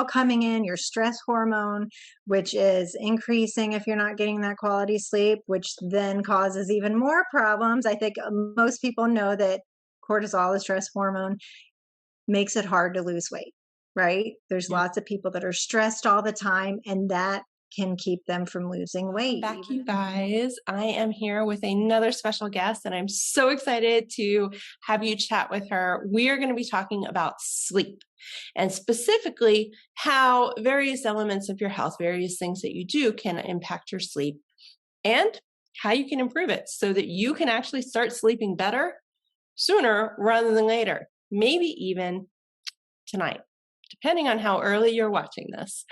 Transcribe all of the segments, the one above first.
coming in, your stress hormone, which is increasing if you're not getting that quality sleep, which then causes even more problems. I think most people know that cortisol, the stress hormone, makes it hard to lose weight, right? There's Yeah. lots of people that are stressed all the time, and that can keep them from losing Welcome weight. back, you guys. I am here with another special guest, and I'm so excited to have you chat with her. We are going to be talking about sleep and specifically how various elements of your health, various things that you do can impact your sleep and how you can improve it so that you can actually start sleeping better sooner rather than later, maybe even tonight, depending on how early you're watching this.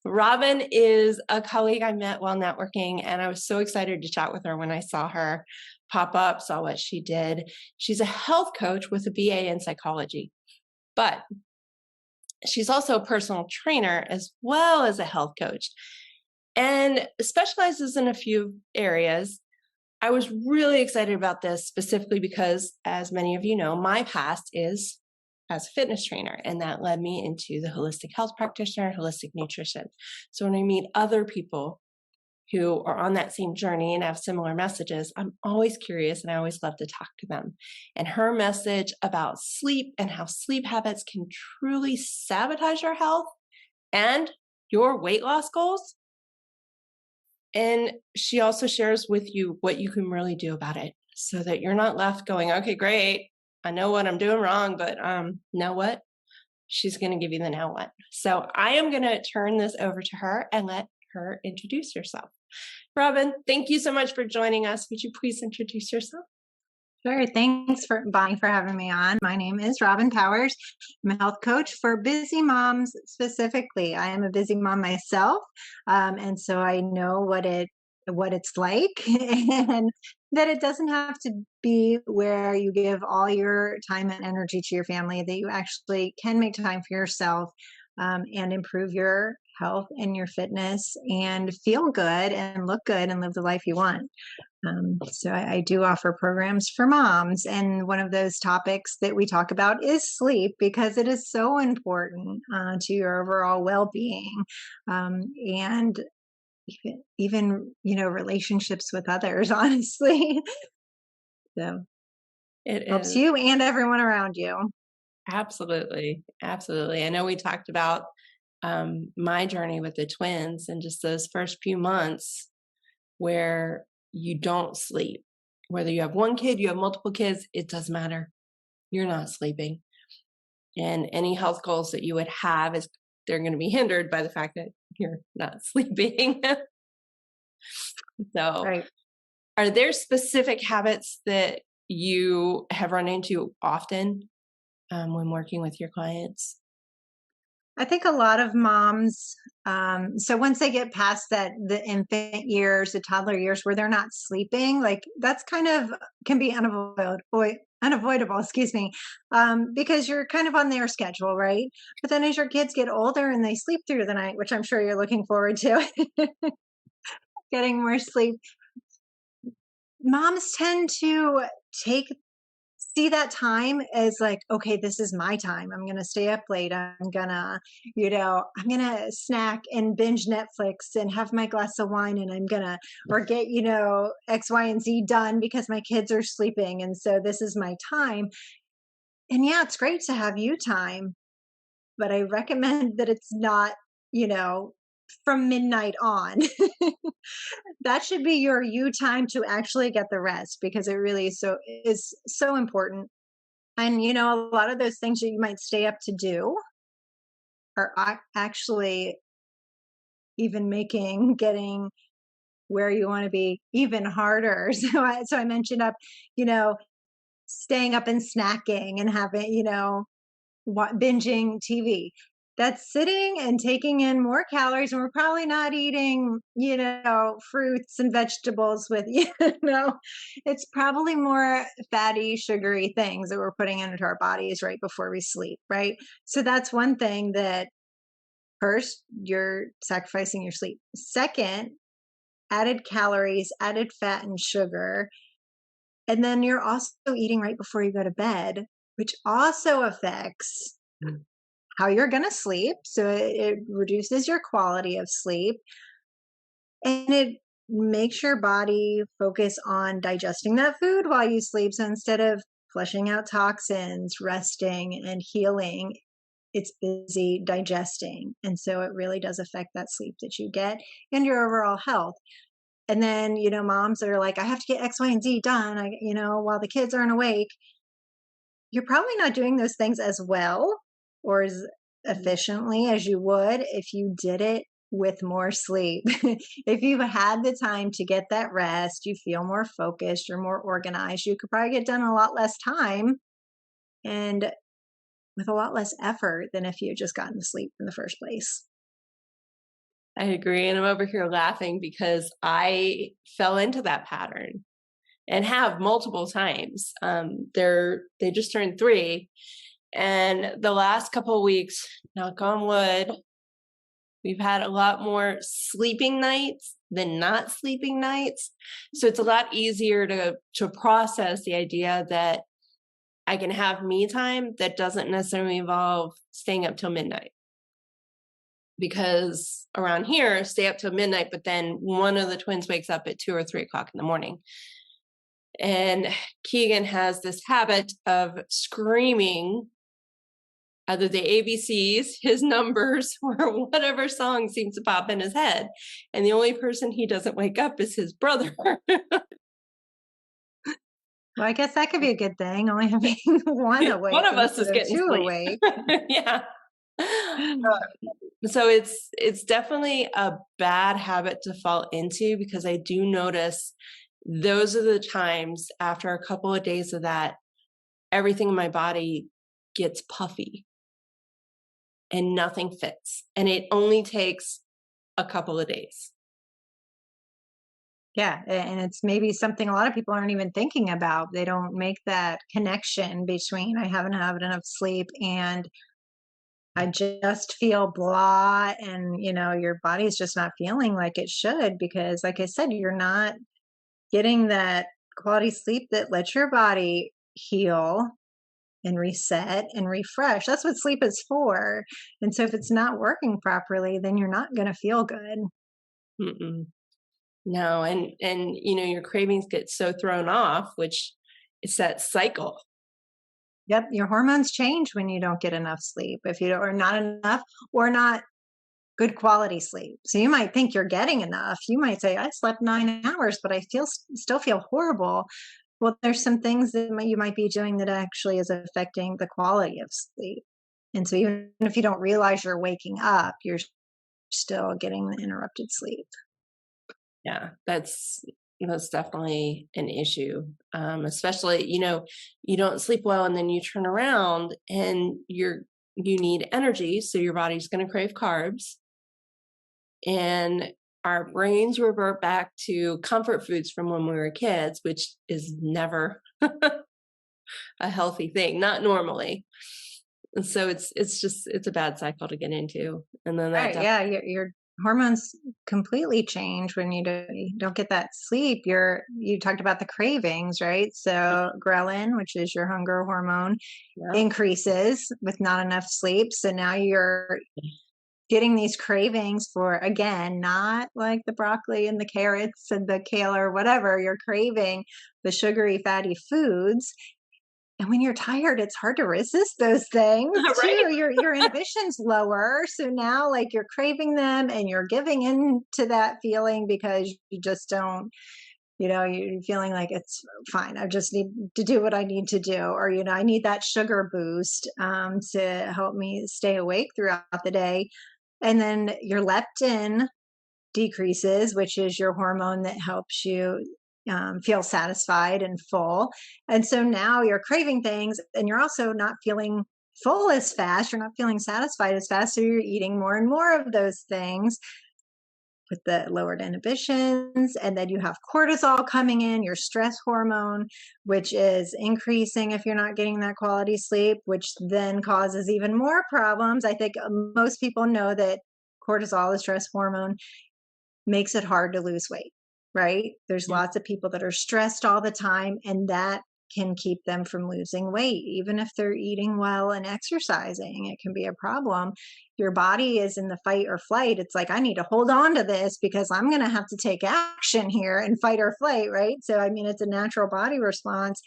Robin is a colleague I met while networking, and I was so excited to chat with her when I saw her pop up, saw what she did. She's a health coach with a BA in psychology, but she's also a personal trainer as well as a health coach and specializes in a few areas. I was really excited about this specifically because, as many of you know, my past is as a fitness trainer, and that led me into the holistic health practitioner, holistic nutrition. So when I meet other people who are on that same journey and have similar messages, I'm always curious and I always love to talk to them. And her message about sleep and how sleep habits can truly sabotage your health and your weight loss goals. And she also shares with you what you can really do about it so that you're not left going, okay, great. I know what I'm doing wrong, but now what? She's going to give you the now what. So I am going to turn this over to her and let her introduce herself. Robin, thank you so much for joining us. Would you please introduce yourself? Sure. Thanks for Bonnie for having me on. My name is Robin Powers. I'm a health coach for busy moms specifically. I am a busy mom myself, and so I know what it's like, and that it doesn't have to be where you give all your time and energy to your family. That you actually can make time for yourself and improve your health and your fitness and feel good and look good and live the life you want. So I do offer programs for moms, and one of those topics that we talk about is sleep because it is so important to your overall well-being, and even relationships with others. Honestly, so It helps is you and everyone around you. absolutely, absolutely. I know we talked about my journey with the twins and just those first few months where you don't sleep. Whether you have one kid, you have multiple kids, it doesn't matter. You're not sleeping. And any health goals that you would have is they're going to be hindered by the fact that you're not sleeping. So, Right. are there specific habits that you have run into often when working with your clients? I think a lot of moms, so once they get past the infant years, the toddler years where they're not sleeping, like that's kind of can be unavoidable, excuse me, because you're kind of on their schedule, right? But then as your kids get older and they sleep through the night, which I'm sure you're looking forward to, getting more sleep, moms tend to take see that time as like, okay, this is my time. I'm going to stay up late. I'm going to snack and binge Netflix and have my glass of wine, and I'm going to, or get, X, Y, and Z done because my kids are sleeping. And so this is my time. And yeah, it's great to have you time, but I recommend that it's not, you know, from midnight on. That should be your you time to actually get the rest because it really is so important. And, a lot of those things that you might stay up to do are actually even making getting where you want to be even harder. So I mentioned you know, staying up and snacking and having, binging TV. That's sitting and taking in more calories, and we're probably not eating, fruits and vegetables with, it's probably more fatty, sugary things that we're putting into our bodies right before we sleep, right? So that's one thing that first, you're sacrificing your sleep. Second, added calories, added fat and sugar. And then you're also eating right before you go to bed, which also affects how you're going to sleep. So it reduces your quality of sleep, and it makes your body focus on digesting that food while you sleep. So instead of flushing out toxins, resting, and healing, it's busy digesting. And so it really does affect that sleep that you get and your overall health. And then, moms that are like, I have to get X, Y, and Z done, while the kids aren't awake. You're probably not doing those things as well or as efficiently as you would if you did it with more sleep. If you've had the time to get that rest, you feel more focused, you're more organized, you could probably get done a lot less time and with a lot less effort than if you had just gotten to sleep in the first place. I agree. And I'm over here laughing because I fell into that pattern and have multiple times. They just turned 3. And the last couple of weeks, knock on wood, we've had a lot more sleeping nights than not sleeping nights. So it's a lot easier to process the idea that I can have me time that doesn't necessarily involve staying up till midnight. Because around here, stay up till midnight, but then one of the twins wakes up at 2 or 3 o'clock in the morning. And Keegan has this habit of screaming either the ABCs, his numbers, or whatever song seems to pop in his head. And the only person he doesn't wake up is his brother. Well, I guess that could be a good thing, only having one awake. One of us is instead of getting 2 sleep. awake. Yeah. So it's definitely a bad habit to fall into, because I do notice those are the times after a couple of days of that, everything in my body gets puffy and nothing fits. And it only takes a couple of days. Yeah, and it's maybe something a lot of people aren't even thinking about. They don't make that connection between I haven't had enough sleep and I just feel blah, and your body's just not feeling like it should, because like I said, you're not getting that quality sleep that lets your body heal and reset and refresh. That's what sleep is for. And so if it's not working properly, then you're not going to feel good. Mm-mm. No, and your cravings get so thrown off, which is that cycle. Yep, your hormones change when you don't get enough sleep. If you don't, or not enough, or not good quality sleep. So you might think you're getting enough. You might say, I slept 9 hours, but I still feel horrible. Well, there's some things that you might be doing that actually is affecting the quality of sleep. And so even if you don't realize you're waking up, you're still getting the interrupted sleep. Yeah, that's definitely an issue. Especially, you don't sleep well and then you turn around and you need energy. So your body's going to crave carbs. And our brains revert back to comfort foods from when we were kids, which is never a healthy thing, not normally. And so it's a bad cycle to get into. And then that Right. Yeah. Your hormones completely change when you don't get that sleep. You talked about the cravings, right? So ghrelin, which is your hunger hormone, yeah. increases with not enough sleep. So now you're getting these cravings for, again, not like the broccoli and the carrots and the kale or whatever. You're craving the sugary, fatty foods. And when you're tired, it's hard to resist those things too. Right? Your inhibition's lower. So now like you're craving them and you're giving in to that feeling because you just don't, you're feeling like it's fine. I just need to do what I need to do. Or, I need that sugar boost to help me stay awake throughout the day. And then your leptin decreases, which is your hormone that helps you feel satisfied and full. And so now you're craving things and you're also not feeling full as fast. You're not feeling satisfied as fast. So you're eating more and more of those things with the lowered inhibitions. And then you have cortisol coming in, your stress hormone, which is increasing if you're not getting that quality sleep, which then causes even more problems. I think most people know that cortisol, the stress hormone, makes it hard to lose weight, right? There's lots of people that are stressed all the time, and that can keep them from losing weight. Even if they're eating well and exercising, it can be a problem. Your body is in the fight or flight. It's like, I need to hold on to this because I'm going to have to take action here and fight or flight, right? So, I mean, it's a natural body response,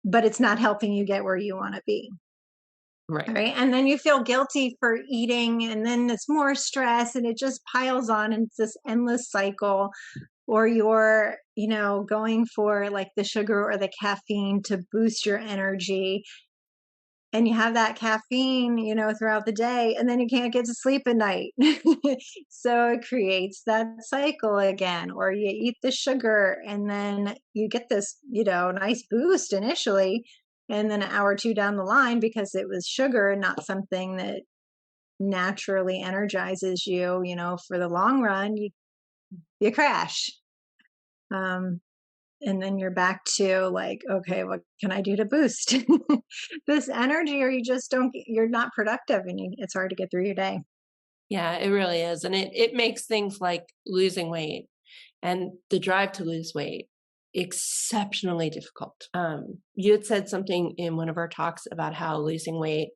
but it's not helping you get where you want to be. Right. Right. And then you feel guilty for eating, and then it's more stress and it just piles on, and it's this endless cycle. Or you're, going for like the sugar or the caffeine to boost your energy. And you have that caffeine, throughout the day, and then you can't get to sleep at night. So it creates that cycle again. Or you eat the sugar and then you get this, nice boost initially. And then an hour or two down the line, because it was sugar and not something that naturally energizes you, for the long run, you crash. Um, and then you're back to like, okay, what can I do to boost this energy? Or you just you're not productive, and it's hard to get through your day. Yeah, it really is. And it makes things like losing weight and the drive to lose weight exceptionally difficult. You had said something in one of our talks about how losing weight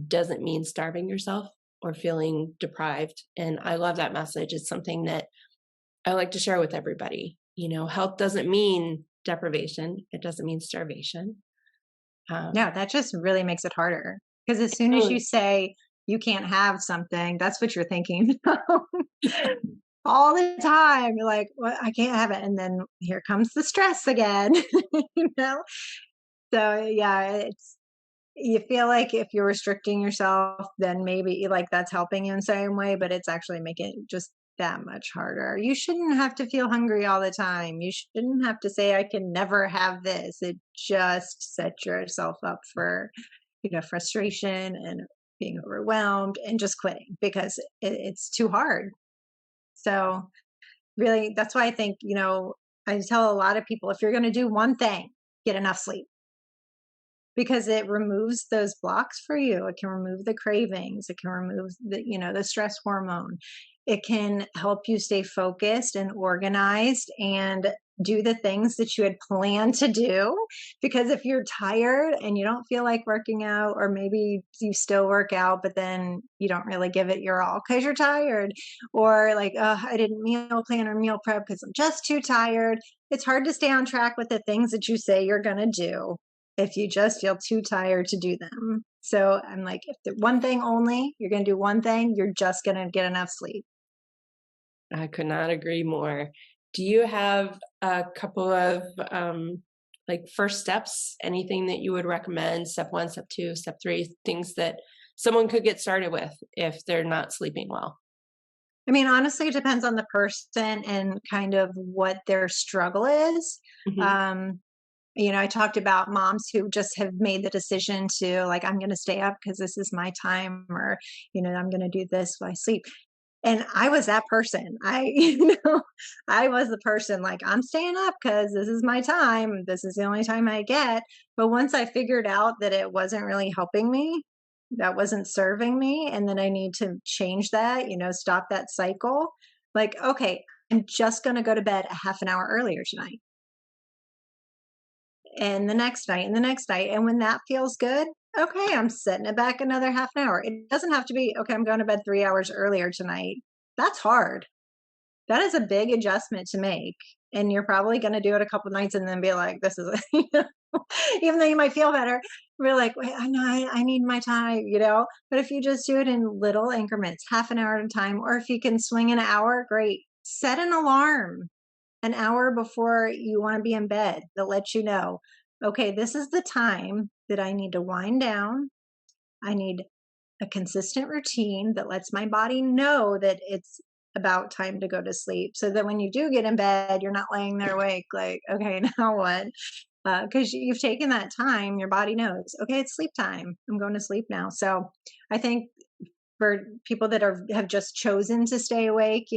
doesn't mean starving yourself or feeling deprived. And I love that message. It's something that I like to share with everybody. Health doesn't mean deprivation. It doesn't mean starvation. Yeah, that just really makes it harder, because as soon as Really, you say you can't have something, that's what you're thinking. All the time. You're like, well, I can't have it. And then here comes the stress again, you know? So yeah, you feel like if you're restricting yourself, then maybe like that's helping you in some way, but it's actually making it just that much harder. You shouldn't have to feel hungry all the time. You shouldn't have to say, I can never have this. It just sets yourself up for, frustration and being overwhelmed and just quitting because it's too hard. So really, that's why I think, I tell a lot of people, if you're going to do one thing, get enough sleep, because it removes those blocks for you. It can remove the cravings. It can remove the stress hormone. It can help you stay focused and organized and do the things that you had planned to do. Because if you're tired and you don't feel like working out, or maybe you still work out, but then you don't really give it your all because you're tired, or like, oh, I didn't meal plan or meal prep because I'm just too tired. It's hard to stay on track with the things that you say you're going to do if you just feel too tired to do them. So I'm like, if the one thing only, you're going to do one thing, you're just going to get enough sleep. I could not agree more. Do you have a couple of like first steps, anything that you would recommend, step one, step two, step three, things that someone could get started with if they're not sleeping well? I mean, honestly, it depends on the person and kind of what their struggle is. Mhm. Um, I talked about moms who just have made the decision to like, I'm going to stay up because this is my time, or, I'm going to do this while I sleep. And I was that person. I was the person like, I'm staying up because this is my time. This is the only time I get. But once I figured out that it wasn't really helping me, that wasn't serving me, and then I need to change that, stop that cycle. Like, okay, I'm just going to go to bed a half an hour earlier tonight, and the next night, and the next night. And when that feels good, okay, I'm setting it back another half an hour. It doesn't have to be, okay, I'm going to bed 3 hours earlier tonight. That's hard. That is a big adjustment to make. And you're probably going to do it a couple nights and then be like, this is, even though you might feel better, we're like, wait, I know I need my time, But if you just do it in little increments, half an hour at a time, or if you can swing an hour, great. Set an alarm an hour before you want to be in bed that lets you know, okay, this is the time that I need to wind down. I need a consistent routine that lets my body know that it's about time to go to sleep, so that when you do get in bed, you're not laying there awake like, okay, now what? Because you've taken that time, your body knows, okay, it's sleep time. I'm going to sleep now. So I think for people that have just chosen to stay awake,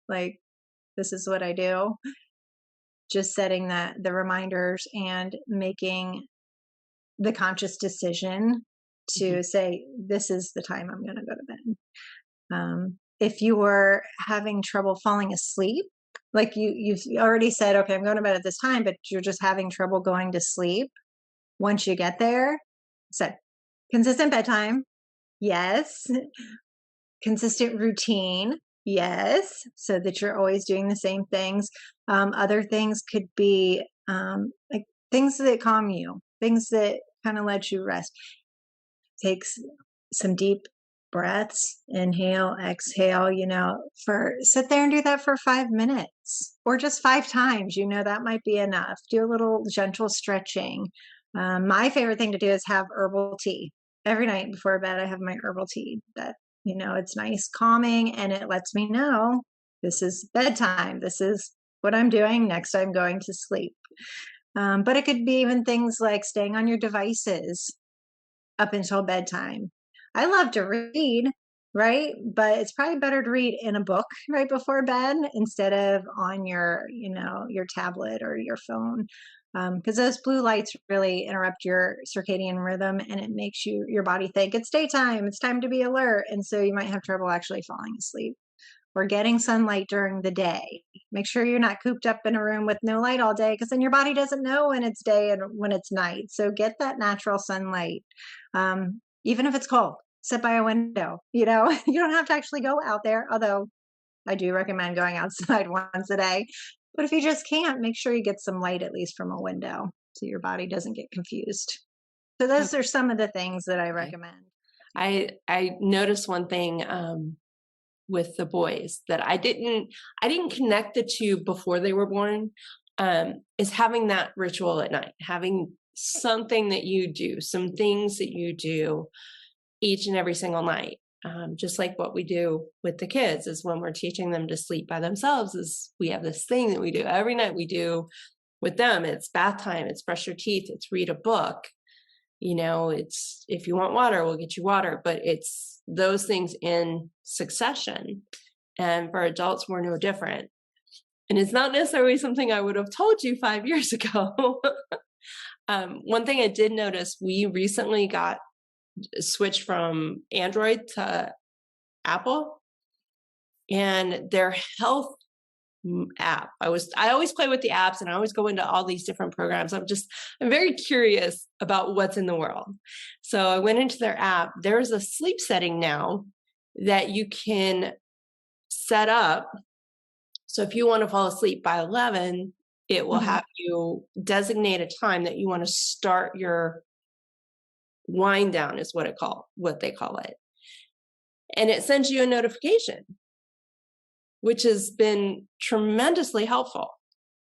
like, this is what I do, just setting the reminders and making the conscious decision Mhm. to say, this is the time I'm going to go to bed. If you were having trouble falling asleep, like you've already said, okay, I'm going to bed at this time, but you're just having trouble going to sleep once you get there. So consistent bedtime, yes. Consistent routine, yes, so that you're always doing the same things. Other things could be like things that calm you, things that kind of let you rest. Takes some deep breaths, inhale, exhale, for sit there and do that for 5 minutes or just 5 times, that might be enough. Do a little gentle stretching. My favorite thing to do is have herbal tea. Every night before bed, I have my herbal tea that, it's nice, calming, and it lets me know this is bedtime. This is what I'm doing. Next, I'm going to sleep. But it could be even things like staying on your devices up until bedtime. I love to read, right? But it's probably better to read in a book right before bed instead of on your tablet or your phone. Because those blue lights really interrupt your circadian rhythm and it makes your body think it's daytime, it's time to be alert. And so you might have trouble actually falling asleep or getting sunlight during the day. Make sure you're not cooped up in a room with no light all day because then your body doesn't know when it's day and when it's night. So get that natural sunlight. Even if it's cold, sit by a window. You don't have to actually go out there, although I do recommend going outside once a day. But if you just can't, make sure you get some light at least from a window so your body doesn't get confused. So those are some of the things that I recommend. I noticed one thing with the boys that I didn't connect the two before they were born, is having that ritual at night, having something that you do, some things that you do each and every single night. Just like what we do with the kids is when we're teaching them to sleep by themselves is we have this thing that we do every night we do with them. It's bath time, it's brush your teeth, it's read a book. It's if you want water, we'll get you water, but it's those things in succession. And for adults, we're no different. And it's not necessarily something I would have told you 5 years ago. One thing I did notice, we recently got switched from Android to Apple, and their health app. I always play with the apps and I always go into all these different programs. I'm very curious about what's in the world. So I went into their app. There's a sleep setting now that you can set up. So if you want to fall asleep by 11, it will have you designate a time that you want to start your wind down is what they call it. And it sends you a notification, which has been tremendously helpful.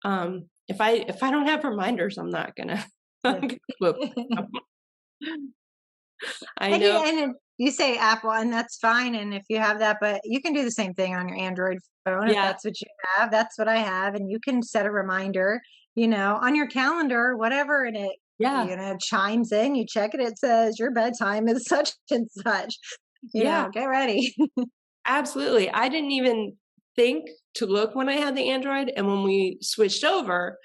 If I don't have reminders, I'm not gonna. I know. And you say Apple, and that's fine. And if you have that, but you can do the same thing on your Android phone. If that's what you have, that's what I have. And you can set a reminder, on your calendar, whatever, and it chimes in, you check it, it says your bedtime is such and such. Get ready. Absolutely. I didn't even think to look when I had the Android. And when we switched over,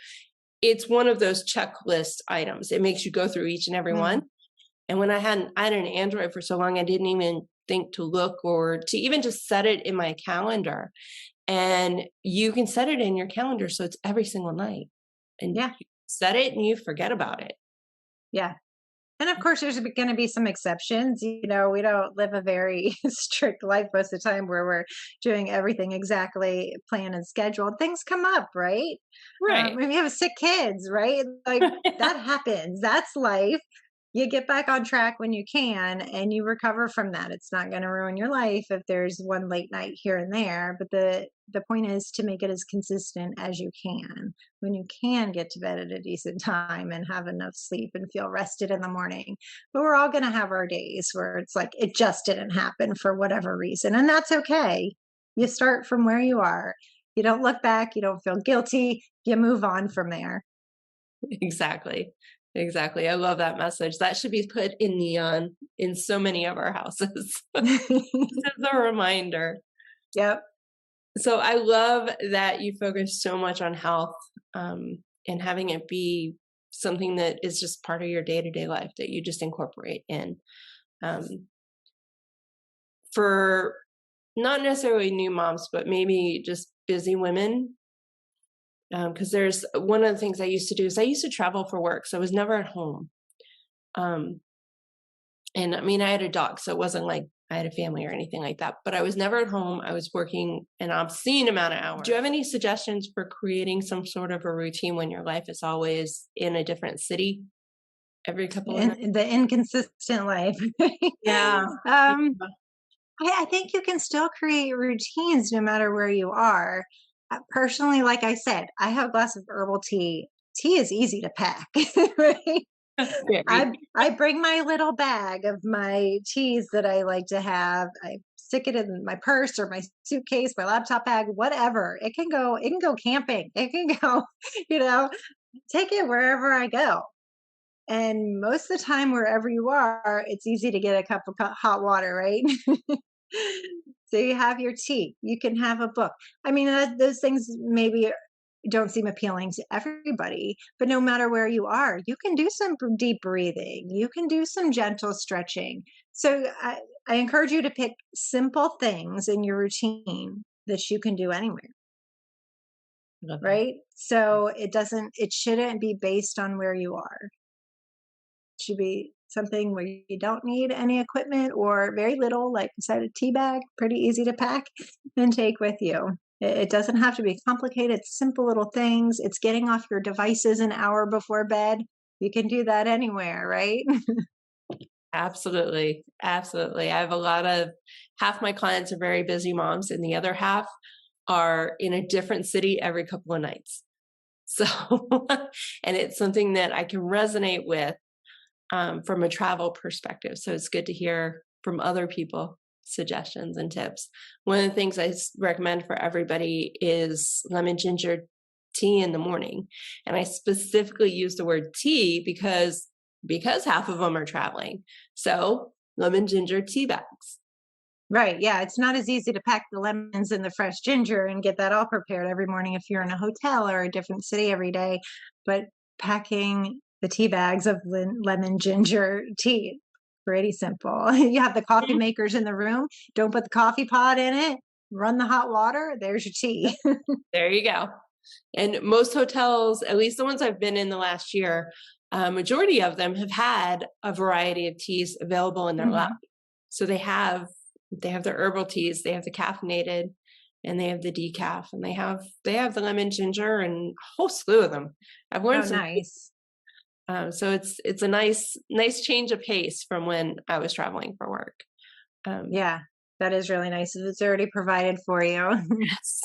it's one of those checklist items. It makes you go through each and every one. And when I had an Android for so long, I didn't even think to look or to even just set it in my calendar. And you can set it in your calendar. So it's every single night. And you set it and you forget about it. Yeah. And of course, there's going to be some exceptions. We don't live a very strict life most of the time where we're doing everything exactly planned and scheduled. Things come up, right? Right. Maybe you have sick kids, right? Like that happens. That's life. You get back on track when you can and you recover from that. It's not going to ruin your life if there's one late night here and there. But the point is to make it as consistent as you can. When you can get to bed at a decent time and have enough sleep and feel rested in the morning. But we're all going to have our days where it's like it just didn't happen for whatever reason. And that's okay. You start from where you are. You don't look back. You don't feel guilty. You move on from there. Exactly. I love that message. That should be put in neon in so many of our houses. As a reminder. Yep. So I love that you focus so much on health and having it be something that is just part of your day-to-day life that you just incorporate in. For not necessarily new moms, but maybe just busy women Because there's one of the things I used to do is I used to travel for work, so I was never at home. Um, and I mean, I had a dog, so it wasn't like I had a family or anything like that, but I was never at home. I was working an obscene amount of hours. Do you have any suggestions for creating some sort of a routine when your life is always in a different city every couple of nights? In the inconsistent life. Yeah. um, I think you can still create routines no matter where you are. Personally, like I said, I have a glass of herbal tea. Tea is easy to pack, right? Very. I bring my little bag of my teas that I like to have. I stick it in my purse or my suitcase, my laptop bag, whatever. It can go camping. It can go, you know, take it wherever I go. And most of the time, wherever you are, it's easy to get a cup of hot water, right? So you have your tea, you can have a book. I mean, those things maybe don't seem appealing to everybody, but no matter where you are, you can do some deep breathing, you can do some gentle stretching. So I encourage you to pick simple things in your routine that you can do anywhere, Love that. right? So it shouldn't be based on where you are. Should be something where you don't need any equipment or very little, like inside a tea bag, pretty easy to pack and take with you. It doesn't have to be complicated, simple little things. It's getting off your devices an hour before bed. You can do that anywhere, right? Absolutely. Absolutely. I have a lot of half my clients are very busy moms, and the other half are in a different city every couple of nights. So, and it's something that I can resonate with from a travel perspective. So it's good to hear from other people suggestions and tips. One of the things I recommend for everybody is lemon ginger tea in the morning. And I specifically use the word tea because half of them are traveling. So lemon ginger tea bags. Right. Yeah. It's not as easy to pack the lemons and the fresh ginger and get that all prepared every morning if you're in a hotel or a different city every day. But packing the tea bags of lemon ginger tea, pretty simple. You have the coffee Mhm. makers in the room. Don't put the coffee pot in it. Run the hot water. There's your tea. There you go. And most hotels, at least the ones I've been in the last year, majority of them have had a variety of teas available in their lobby. Mhm. So they have the herbal teas, they have the caffeinated, and they have the decaf, and they have the lemon ginger and a whole slew of them. I've Oh, learned some. nice. So it's a nice change of pace from when I was traveling for work. Um, Yeah. That is really nice. It's already provided for you. yes.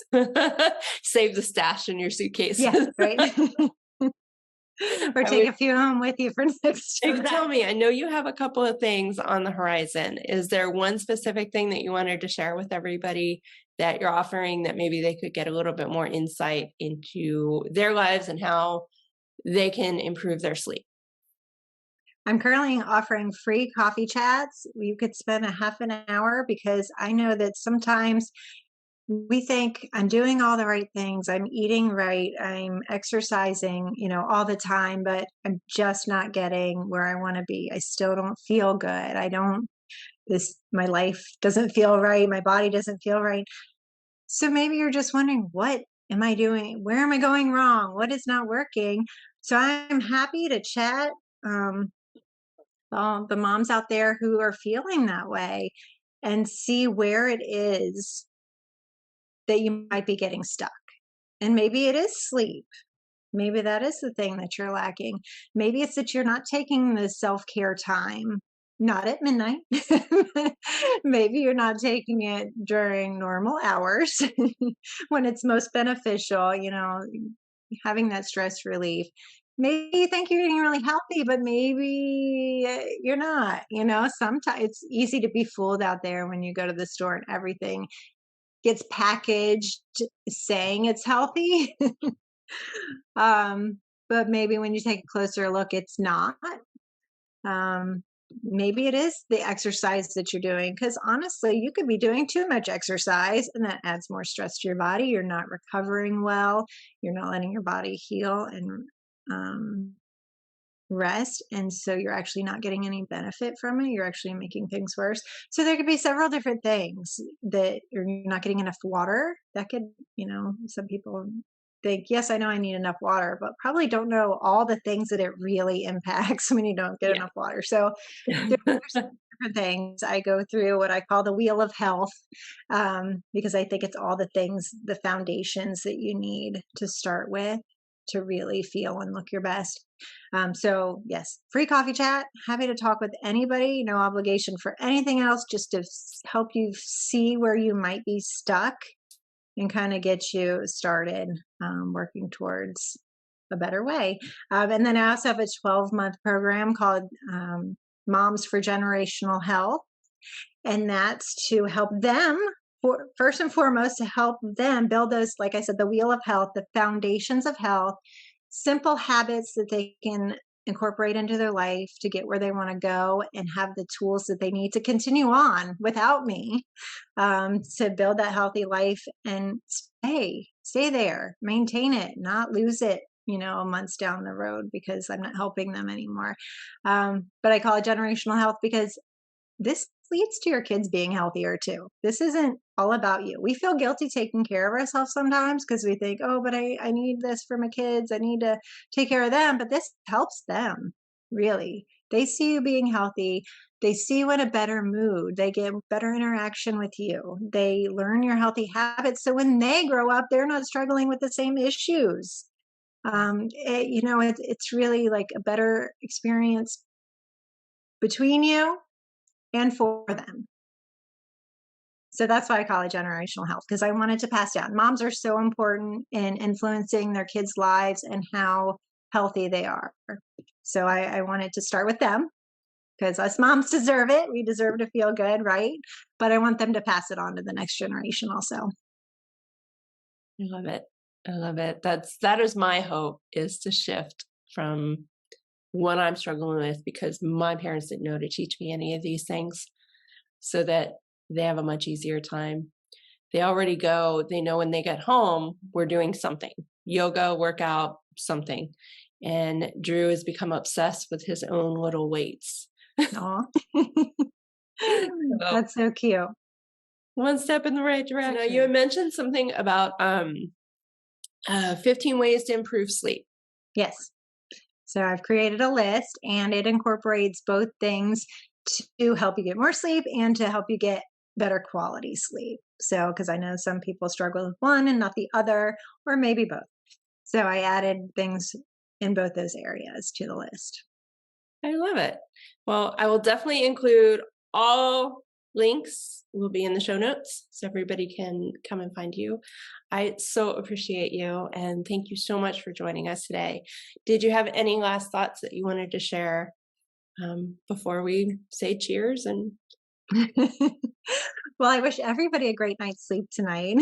Save the stash in your suitcase. Yeah. Right. Or I take would a few home with you for next And tell trip. me, I know you have a couple of things on the horizon. Is there one specific thing that you wanted to share with everybody that you're offering that maybe they could get a little bit more insight into their lives and how they can improve their sleep? I'm currently offering free coffee chats. You could spend a half an hour because I know that sometimes we think I'm doing all the right things, I'm eating right, I'm exercising, all the time, but I'm just not getting where I want to be. I still don't feel good. I don't this my life doesn't feel right, my body doesn't feel right. So maybe you're just wondering, what am I doing? Where am I going wrong? What is not working? So I'm happy to chat. Um, the moms out there who are feeling that way and see where it is that you might be getting stuck. And maybe it is sleep. Maybe that is the thing that you're lacking. Maybe it's that you're not taking the self care time, not at midnight. Maybe you're not taking it during normal hours when it's most beneficial, having that stress relief. Maybe you think you're eating really healthy, but maybe you're not. Sometimes it's easy to be fooled out there when you go to the store and everything gets packaged saying it's healthy. um, but maybe when you take a closer look, it's not. Um, Maybe it is the exercise that you're doing, because honestly, you could be doing too much exercise and that adds more stress to your body. You're not recovering well. You're not letting your body heal and um, rest. And so you're actually not getting any benefit from it. You're actually making things worse. So there could be several different things that you're not getting enough water. That could, some people think, yes, I know I need enough water, but probably don't know all the things that it really impacts when you don't get Yeah. enough water. So there's different things. I go through what I call the wheel of health, because I think it's all the things, the foundations that you need to start with to really feel and look your best. So yes, free coffee chat. Happy to talk with anybody. No obligation for anything else. Just to help you see where you might be stuck and kind of get you started, working towards a better way. And then I also have a 12-month program called Moms for Generational Health. And that's to help them, first and foremost, to help them build those, like I said, the wheel of health, the foundations of health, simple habits that they can incorporate into their life to get where they want to go and have the tools that they need to continue on without me, to build that healthy life and stay there, maintain it, not lose it, months down the road because I'm not helping them anymore. But I call it generational health because this leads to your kids being healthier too. This isn't all about you. We feel guilty taking care of ourselves sometimes because we think, oh, but I need this for my kids. I need to take care of them. But this helps them, really. They see you being healthy. They see you in a better mood. They get better interaction with you. They learn your healthy habits. So when they grow up, they're not struggling with the same issues. It's really like a better experience between you and for them. So that's why I call it generational health, because I wanted to pass down. Moms are so important in influencing their kids' lives and how healthy they are. So I wanted to start with them because us moms deserve it. We deserve to feel good, right? But I want them to pass it on to the next generation also. I love it. I love it. That is my hope, is to shift from what I'm struggling with, because my parents didn't know to teach me any of these things, so that they have a much easier time. They already go, they know when they get home, we're doing something, yoga, workout, something. And Drew has become obsessed with his own little weights. Aw. So, That's so cute. one step in the right direction. Now, you had mentioned something about 15 ways to improve sleep. Yes. So I've created a list and it incorporates both things to help you get more sleep and to help you get better quality sleep. So, because I know some people struggle with one and not the other, or maybe both. So I added things in both those areas to the list. I love it. Well, I will definitely include all links will be in the show notes so everybody can come and find you. I so appreciate you and thank you so much for joining us today. Did you have any last thoughts that you wanted to share before we say cheers? And Well, I wish everybody a great night's sleep tonight.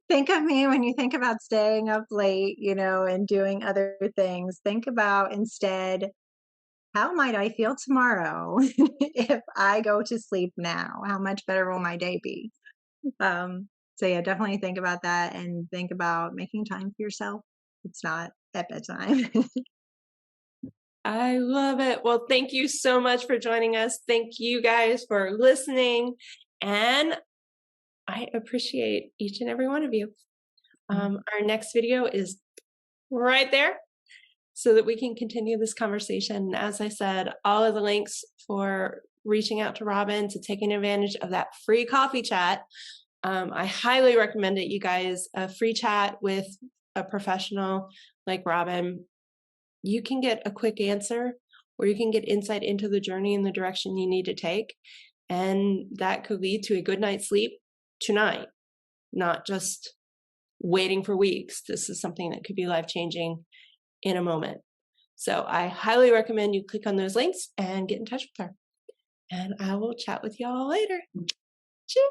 Think of me when you think about staying up late, and doing other things. Think about instead, how might I feel tomorrow if I go to sleep now? How much better will my day be? So yeah, definitely think about that and think about making time for yourself. It's not at bedtime. I love it. Well, thank you so much for joining us. Thank you guys for listening. And I appreciate each and every one of you. Our next video is right there so that we can continue this conversation. As I said, all of the links for reaching out to Robin, to taking advantage of that free coffee chat. I highly recommend it, you guys. A free chat with a professional like Robin. You can get a quick answer, or you can get insight into the journey and the direction you need to take. And that could lead to a good night's sleep tonight, not just waiting for weeks. This is something that could be life-changing in a moment. So I highly recommend you click on those links and get in touch with her. And I will chat with y'all later. Cheers.